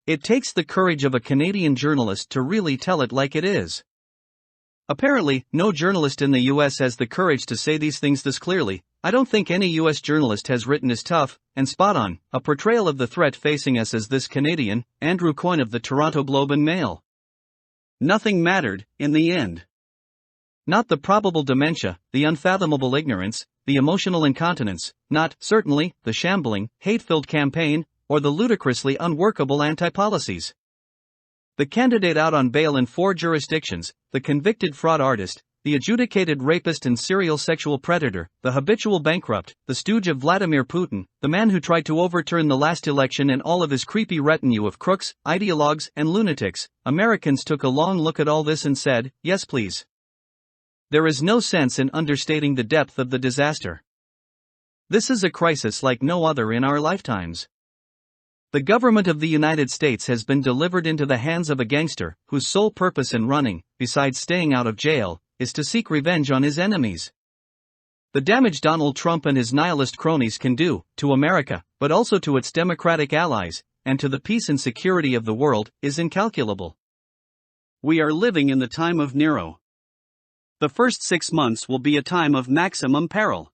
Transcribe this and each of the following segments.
It takes the courage of a Canadian journalist to really tell it like it is. Apparently, no journalist in the US has the courage to say these things this clearly. I don't think any US journalist has written as tough and spot on a portrayal of the threat facing us as this Canadian, Andrew Coyne of the Toronto Globe and Mail. Nothing mattered, in the end. Not the probable dementia, the unfathomable ignorance, the emotional incontinence, not, certainly, the shambling, hate-filled campaign, or the ludicrously unworkable anti-policies. The candidate out on bail in 4 jurisdictions, the convicted fraud artist, the adjudicated rapist and serial sexual predator, the habitual bankrupt, the stooge of Vladimir Putin, the man who tried to overturn the last election and all of his creepy retinue of crooks, ideologues, and lunatics. Americans took a long look at all this and said, yes please. There is no sense in understating the depth of the disaster. This is a crisis like no other in our lifetimes. The government of the United States has been delivered into the hands of a gangster whose sole purpose in running, besides staying out of jail, is to seek revenge on his enemies. The damage Donald Trump and his nihilist cronies can do to America, but also to its democratic allies, and to the peace and security of the world, is incalculable. We are living in the time of Nero. The first 6 months will be a time of maximum peril.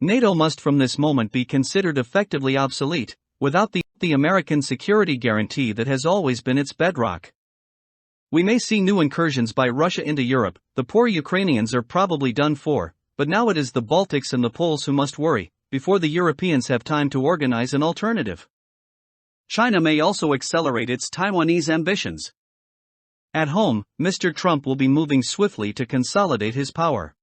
NATO must from this moment be considered effectively obsolete, without the American security guarantee that has always been its bedrock. We may see new incursions by Russia into Europe. The poor Ukrainians are probably done for, but now it is the Baltics and the Poles who must worry, before the Europeans have time to organize an alternative. China may also accelerate its Taiwanese ambitions. At home, Mr. Trump will be moving swiftly to consolidate his power.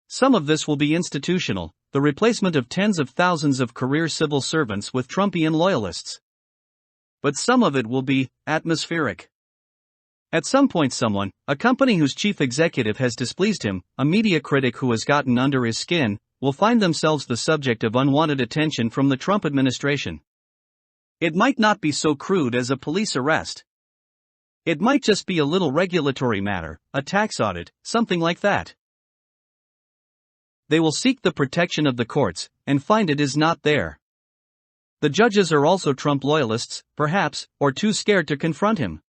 Some of this will be institutional, the replacement of tens of thousands of career civil servants with Trumpian loyalists. But some of it will be atmospheric. At some point someone, a company whose chief executive has displeased him, a media critic who has gotten under his skin, will find themselves the subject of unwanted attention from the Trump administration. It might not be so crude as a police arrest. It might just be a little regulatory matter, a tax audit, something like that. They will seek the protection of the courts, and find it is not there. The judges are also Trump loyalists, perhaps, or too scared to confront him.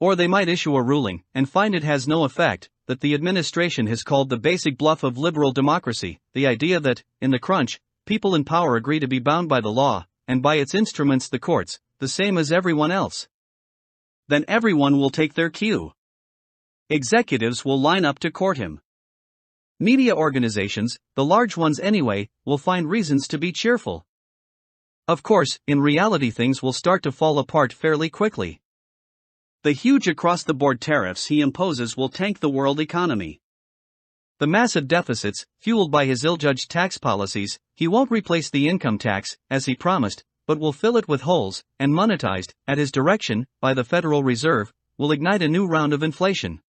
Or they might issue a ruling, and find it has no effect, that the administration has called the basic bluff of liberal democracy, the idea that, in the crunch, people in power agree to be bound by the law, and by its instruments the courts, the same as everyone else. Then everyone will take their cue. Executives will line up to court him. Media organizations, the large ones anyway, will find reasons to be cheerful. Of course, in reality things will start to fall apart fairly quickly. The huge across-the-board tariffs he imposes will tank the world economy. The massive deficits, fueled by his ill-judged tax policies, he won't replace the income tax, as he promised, but will fill it with holes, and monetized, at his direction, by the Federal Reserve, will ignite a new round of inflation.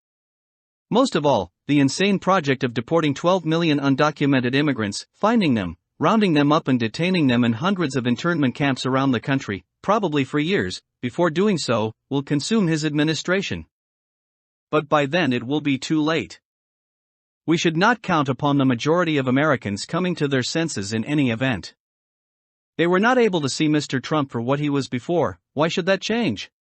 Most of all, the insane project of deporting 12 million undocumented immigrants, finding them, rounding them up and detaining them in hundreds of internment camps around the country, probably for years, before doing so, will consume his administration. But by then it will be too late. We should not count upon the majority of Americans coming to their senses in any event. They were not able to see Mr. Trump for what he was before. Why should that change?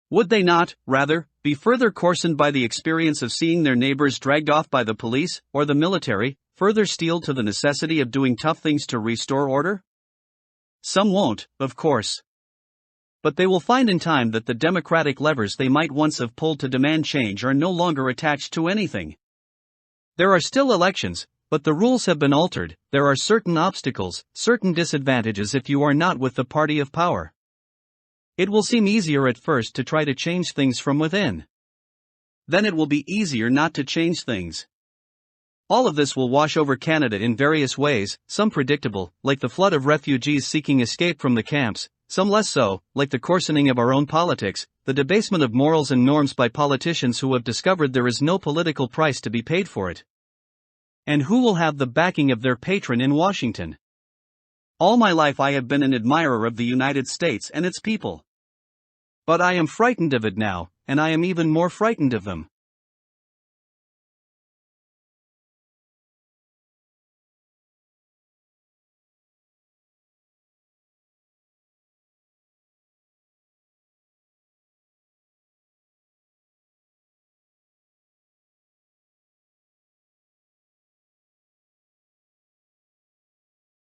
Would they not, rather, be further coarsened by the experience of seeing their neighbors dragged off by the police or the military, further steeled to the necessity of doing tough things to restore order? Some won't, of course. But they will find in time that the democratic levers they might once have pulled to demand change are no longer attached to anything. There are still elections, but the rules have been altered. There are certain obstacles, certain disadvantages if you are not with the party of power. It will seem easier at first to try to change things from within. Then it will be easier not to change things. All of this will wash over Canada in various ways, some predictable, like the flood of refugees seeking escape from the camps, some less so, like the coarsening of our own politics, the debasement of morals and norms by politicians who have discovered there is no political price to be paid for it. And who will have the backing of their patron in Washington. All my life I have been an admirer of the United States and its people. But I am frightened of it now, and I am even more frightened of them.